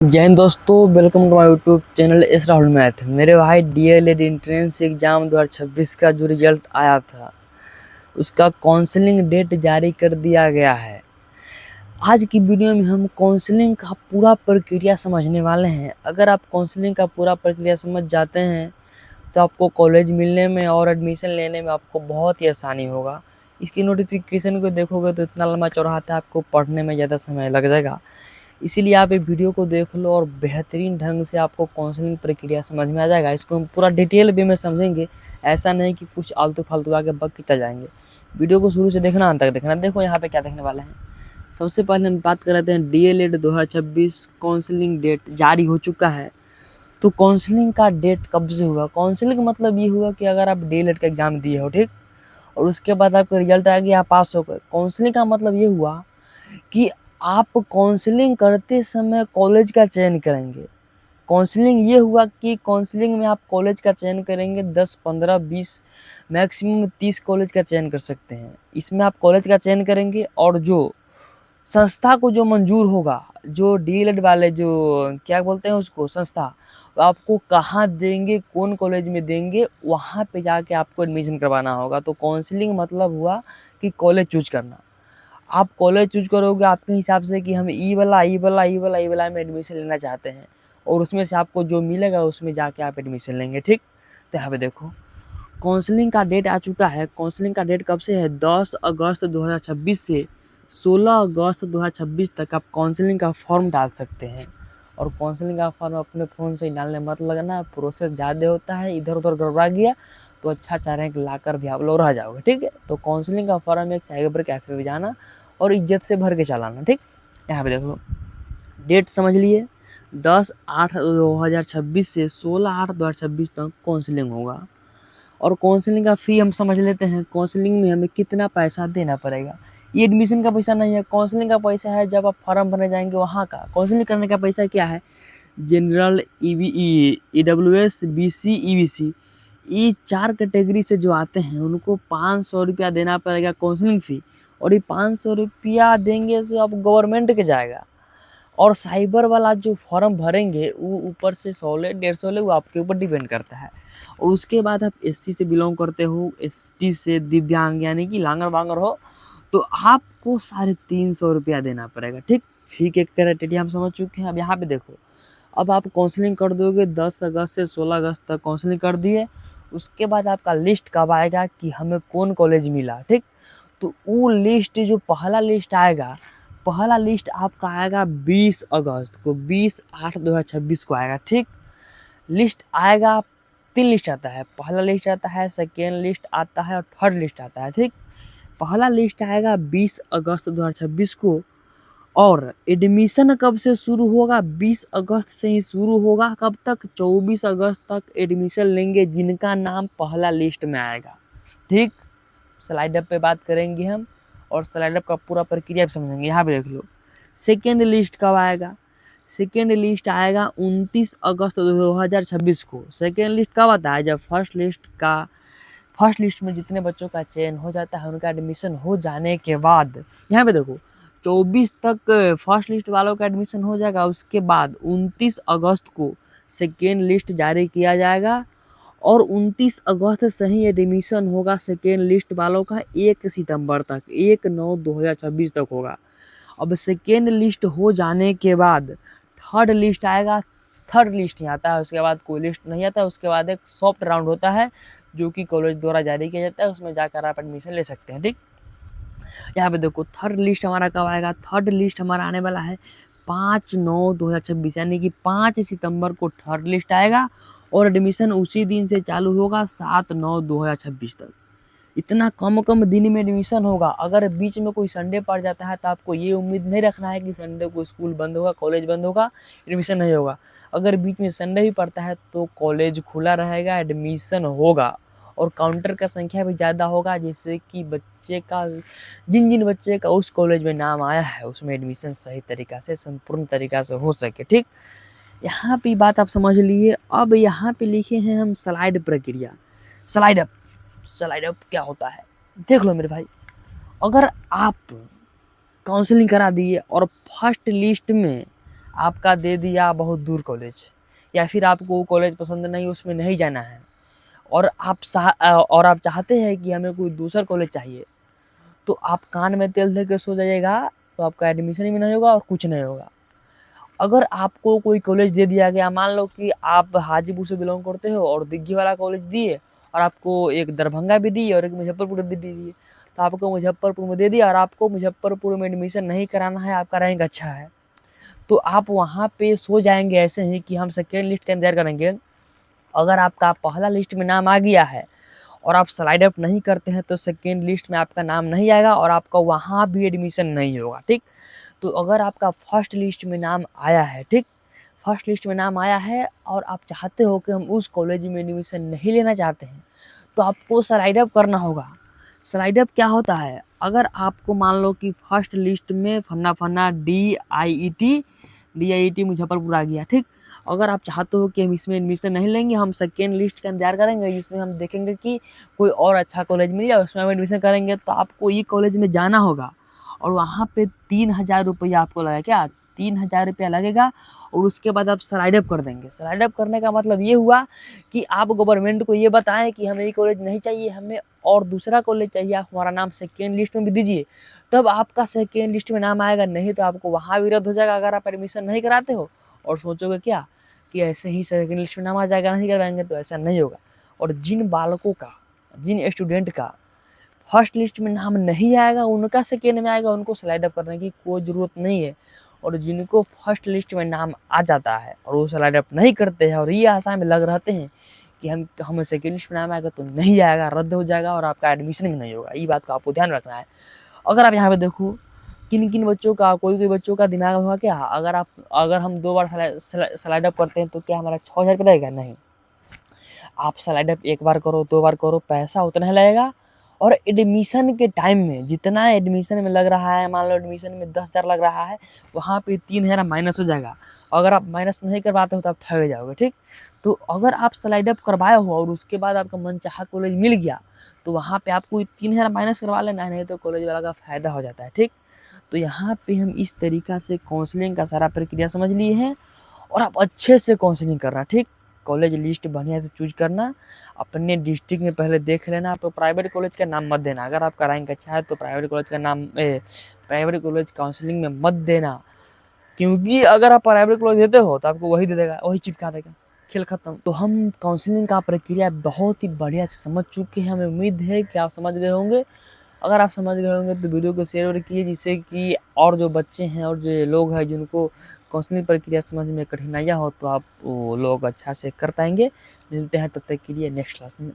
जय हिंद दोस्तों, welcome to my YouTube channel s Rahul math. मेरे भाई डीएलएड एंट्रेंस एग्ज़ाम 2026 का जो रिजल्ट आया था उसका काउंसलिंग डेट जारी कर दिया गया है। आज की वीडियो में हम काउंसलिंग का पूरा प्रक्रिया समझने वाले हैं। अगर आप काउंसलिंग का पूरा प्रक्रिया समझ जाते हैं तो आपको कॉलेज मिलने में और एडमिशन लेने में आपको बहुत ही आसानी होगा। इसकी नोटिफिकेशन को देखोगे तो इतना लंबा चौड़ा था, आपको पढ़ने में ज़्यादा समय लग जाएगा। इसीलिए आप ये वीडियो को देख लो और बेहतरीन ढंग से आपको काउंसलिंग प्रक्रिया समझ में आ जाएगा। इसको हम पूरा डिटेल वे में समझेंगे, ऐसा नहीं कि कुछ आलतू फालतू आगे बक के चल जाएंगे। वीडियो को शुरू से देखना, अंत तक देखना। देखो यहाँ पे क्या देखने वाले हैं। सबसे पहले हम बात कर रहे हैं डीएलएड 2026 काउंसलिंग डेट जारी हो चुका है। तो काउंसलिंग का डेट कब से हुआ? काउंसलिंग का मतलब ये हुआ कि अगर आप डीएलएड का एग्ज़ाम दिए हो, ठीक, और उसके बाद आपका रिजल्ट आ गया, आप पास हो गए। काउंसलिंग का मतलब ये हुआ कि आप काउंसलिंग करते समय कॉलेज का चयन करेंगे। काउंसलिंग ये हुआ कि काउंसलिंग में आप कॉलेज का चयन करेंगे। 10, 15, 20, मैक्सिमम 30 कॉलेज का चयन कर सकते हैं। इसमें आप कॉलेज का चयन करेंगे और जो संस्था को जो मंजूर होगा, जो डीएलएड वाले जो क्या बोलते हैं उसको, संस्था, आपको कहाँ देंगे, कौन कॉलेज में देंगे, वहाँ पे जाके आपको एडमिशन करवाना होगा। तो काउंसलिंग मतलब हुआ कि कॉलेज चूज करना। आप कॉलेज चूज करोगे आपके हिसाब से कि हम ई वाला में एडमिशन लेना चाहते हैं, और उसमें से आपको जो मिलेगा उसमें जाके आप एडमिशन लेंगे, ठीक। तो यहाँ पे देखो काउंसलिंग का डेट आ चुका है। काउंसलिंग का डेट कब से है? 10 अगस्त 2026 से 16 अगस्त 2026 तक आप काउंसलिंग का फॉर्म डाल सकते हैं। और काउंसलिंग का फॉर्म अपने फ़ोन से ही डालने मत लगना, प्रोसेस ज़्यादा होता है, इधर उधर गड़बड़ा गया तो अच्छा रैंक लाकर भी आप लोग रह जाओगे, ठीक है। तो काउंसलिंग का फॉर्म एक साइबर कैफे में जाना और इज्जत से भर के चलाना, ठीक। यहाँ पे देखो डेट समझ लिए, 10/8/2026 से 16/8/2026 तक काउंसलिंग होगा। और काउंसलिंग का फ़ी हम समझ लेते हैं। काउंसलिंग में हमें कितना पैसा देना पड़ेगा। ये एडमिशन का पैसा नहीं है, काउंसलिंग का पैसा है जब आप फॉर्म भरने जाएंगे वहाँ का। काउंसलिंग करने का पैसा क्या है? जनरल, ईडब्ल्यूएस, बीसी, ईबीसी, ये 4 कैटेगरी से जो आते हैं उनको 500 रुपया देना पड़ेगा काउंसलिंग फ़ी। और ये 500 रुपया देंगे तो आप गवर्नमेंट के जाएगा। और साइबर वाला जो फॉर्म भरेंगे वो ऊपर से 100 ले, 150 ले, वो आपके ऊपर डिपेंड करता है। और उसके बाद आप एससी से बिलोंग करते हो, एसटी से, दिव्यांग यानी कि लांगर वांगर हो, तो आपको 350 रुपया देना पड़ेगा, ठीक। फी के क्राइटेरिया हम समझ चुके हैं। अब यहाँ पे देखो, अब आप काउंसलिंग कर दोगे 10 अगस्त से 16 अगस्त तक काउंसलिंग कर दिए। उसके बाद आपका लिस्ट कब आएगा कि हमें कौन कॉलेज मिला, ठीक। तो वो लिस्ट जो पहला लिस्ट आएगा, पहला लिस्ट आपका आएगा 20 अगस्त को, 20/8/2026 को आएगा, ठीक। लिस्ट आएगा, 3 लिस्ट आता है। पहला लिस्ट आता है, सेकेंड लिस्ट आता है और थर्ड लिस्ट आता है, ठीक। पहला लिस्ट आएगा 20 अगस्त 2026 को। और एडमिशन कब से शुरू होगा? 20 अगस्त से ही शुरू होगा। कब तक? 24 अगस्त तक एडमिशन लेंगे जिनका नाम पहला लिस्ट में आएगा, ठीक। स्लाइड अप पे बात करेंगे हम, और स्लाइड अप का पूरा प्रक्रिया भी समझेंगे। यहाँ पे देख लो सेकेंड लिस्ट कब आएगा। सेकेंड लिस्ट आएगा 29 अगस्त 2026 को। सेकेंड लिस्ट कब आता है? जब फर्स्ट लिस्ट में जितने बच्चों का चयन हो जाता है उनका एडमिशन हो जाने के बाद, यहाँ पे देखो 24 तक फर्स्ट लिस्ट वालों का एडमिशन हो जाएगा। उसके बाद 29 अगस्त को सेकेंड लिस्ट जारी किया जाएगा, और 29 अगस्त से ही एडमिशन होगा सेकेंड लिस्ट वालों का 1 सितंबर तक, 1/9/2026 तक होगा। अब सेकेंड लिस्ट हो जाने के बाद थर्ड लिस्ट आएगा। थर्ड लिस्ट ही आता है, उसके बाद कोई लिस्ट नहीं आता है। उसके बाद एक सॉफ्ट राउंड होता है जो कि कॉलेज द्वारा जारी किया जाता है, उसमें जाकर आप एडमिशन ले सकते हैं, ठीक। यहाँ पे देखो थर्ड लिस्ट हमारा कब आएगा। थर्ड लिस्ट हमारा आने वाला है 5/9/2026, यानी कि 5 सितंबर को थर्ड लिस्ट आएगा, और एडमिशन उसी दिन से चालू होगा 7/9/2026 तक। इतना कम दिन में एडमिशन होगा। अगर बीच में कोई संडे पड़ जाता है तो आपको ये उम्मीद नहीं रखना है कि संडे को स्कूल बंद होगा, कॉलेज बंद होगा, एडमिशन नहीं होगा। अगर बीच में संडे भी पड़ता है तो कॉलेज खुला रहेगा, एडमिशन होगा, और काउंटर का संख्या भी ज़्यादा होगा, जिससे कि बच्चे का, जिन बच्चे का उस कॉलेज में नाम आया है उसमें एडमिशन सही तरीक़ा से, संपूर्ण तरीक़ा से हो सके, ठीक। यहाँ पे बात आप समझ लिए। अब यहाँ पे लिखे हैं हम स्लाइड प्रक्रिया। स्लाइड अप, स्लाइड अप क्या होता है देख लो मेरे भाई। अगर आप काउंसलिंग करा दिए और फर्स्ट लिस्ट में आपका दे दिया बहुत दूर कॉलेज, या फिर आपको वो कॉलेज पसंद नहीं, उसमें नहीं जाना है, और आप चाहते हैं कि हमें कोई दूसरा कॉलेज चाहिए, तो आप कान में तेल दे के सो जाइएगा, तो आपका एडमिशन भी नहीं होगा और कुछ नहीं होगा। अगर आपको कोई कॉलेज दे दिया गया, मान लो कि आप हाजीपुर से बिलोंग करते हो और दिग्गी वाला कॉलेज दिए, और आपको एक दरभंगा भी दी और एक मुजफ्फरपुर भी दी, तो आपको मुजफ्फरपुर में दे दिया और आपको मुजफ्फरपुर में एडमिशन नहीं कराना है, आपका रैंक अच्छा है, तो आप वहाँ पे सो जाएंगे ऐसे ही कि हम सेकेंड लिस्ट का इंतजार करेंगे। अगर आपका पहला लिस्ट में नाम आ गया है और आप स्लाइड अप नहीं करते हैं, तो सेकेंड लिस्ट में आपका नाम नहीं आएगा और आपका वहाँ भी एडमिशन नहीं होगा, ठीक। तो अगर आपका फर्स्ट लिस्ट में नाम आया है, ठीक, फर्स्ट लिस्ट में नाम आया है और आप चाहते हो कि हम उस कॉलेज में एडमिशन नहीं लेना चाहते हैं, तो आपको स्लाइड अप करना होगा। स्लाइड अप क्या होता है? अगर आपको मान लो कि फर्स्ट लिस्ट में फन्ना DIET मुजफ्फरपुर आ गया, ठीक। अगर आप चाहते हो कि हम इसमें एडमिशन नहीं लेंगे, हम सेकेंड लिस्ट का इंतजार करेंगे, जिसमें हम देखेंगे कि कोई और अच्छा कॉलेज मिल जाए, उसमें हम एडमिशन करेंगे, तो आपको ये कॉलेज में जाना होगा और वहाँ पे 3000 रुपया आपको लगेगा। क्या? 3000 रुपया लगेगा और उसके बाद आप स्लाइड अप कर देंगे। स्लाइड अप करने का मतलब ये हुआ कि आप गवर्नमेंट को ये बताएं कि हमें ये कॉलेज नहीं चाहिए, हमें और दूसरा कॉलेज चाहिए, आप हमारा नाम सेकेंड लिस्ट में भी दीजिए, तब आपका सेकेंड लिस्ट में नाम आएगा, नहीं तो आपको वहाँ भी रद्द हो जाएगा अगर आप एडमिशन नहीं कराते हो। और सोचोगे क्या कि ऐसे ही सेकेंड लिस्ट में नाम आ जाएगा, नहीं करवाएंगे, तो ऐसा नहीं होगा। और जिन बालकों का, जिन स्टूडेंट का फर्स्ट लिस्ट में नाम नहीं आएगा, उनका सेकेंड में आएगा, उनको स्लाइड अप करने की कोई ज़रूरत नहीं है। और जिनको फर्स्ट लिस्ट में नाम आ जाता है और वो स्लाइड अप नहीं करते हैं और ये आशा में लग रहते हैं कि हमें सेकेंड लिस्ट में नाम आएगा तो नहीं आएगा, रद्द हो जाएगा और आपका एडमिशन भी नहीं होगा, ये बात का आपको ध्यान रखना है। अगर आप यहाँ पे देखो किन किन बच्चों का, कोई बच्चों का दिमाग में हुआ क्या, अगर हम 2 बार स्लाइड अप करते हैं तो क्या हमारा 6000 रुपये लगेगा? नहीं। आप स्लाइड अप 1 बार करो, 2 बार करो, पैसा उतना ही लगेगा। और एडमिशन के टाइम में जितना एडमिशन में लग रहा है, मान लो एडमिशन में 10,000 लग रहा है, वहाँ पे 3000 माइनस हो जाएगा। अगर आप माइनस नहीं करवाते हो तो आप ठग जाओगे, ठीक। तो अगर आप स्लाइड अप करवाए हो और उसके बाद आपका मनचाहा कॉलेज मिल गया, तो वहाँ पे आपको 3000 माइनस करवा लेना है, नहीं तो कॉलेज वाला का फ़ायदा हो जाता है, ठीक। तो यहाँ पे हम इस तरीका से काउंसलिंग का सारा प्रक्रिया समझ लिए हैं और आप अच्छे से काउंसलिंग करना, ठीक। कॉलेज लिस्ट बढ़िया से चूज करना, अपने डिस्ट्रिक्ट में पहले देख लेना। तो प्राइवेट कॉलेज का नाम मत देना, अगर आपका रैंक अच्छा है तो प्राइवेट कॉलेज काउंसलिंग में मत देना, क्योंकि अगर आप प्राइवेट कॉलेज देते हो तो आपको वही दे देगा, वही चिपका देगा, खेल खत्म। तो हम काउंसलिंग का प्रक्रिया बहुत ही बढ़िया से समझ चुके हैं, हमें उम्मीद है कि आप समझ गए होंगे। अगर आप समझ गए होंगे तो वीडियो को शेयर कीजिए, जिससे कि और जो बच्चे हैं और जो लोग हैं जिनको काउंसलिंग प्रक्रिया समझ में कठिनाइयाँ हो, तो आप वो लोग अच्छा से कर पाएंगे। मिलते हैं तब तक के लिए नेक्स्ट क्लास में।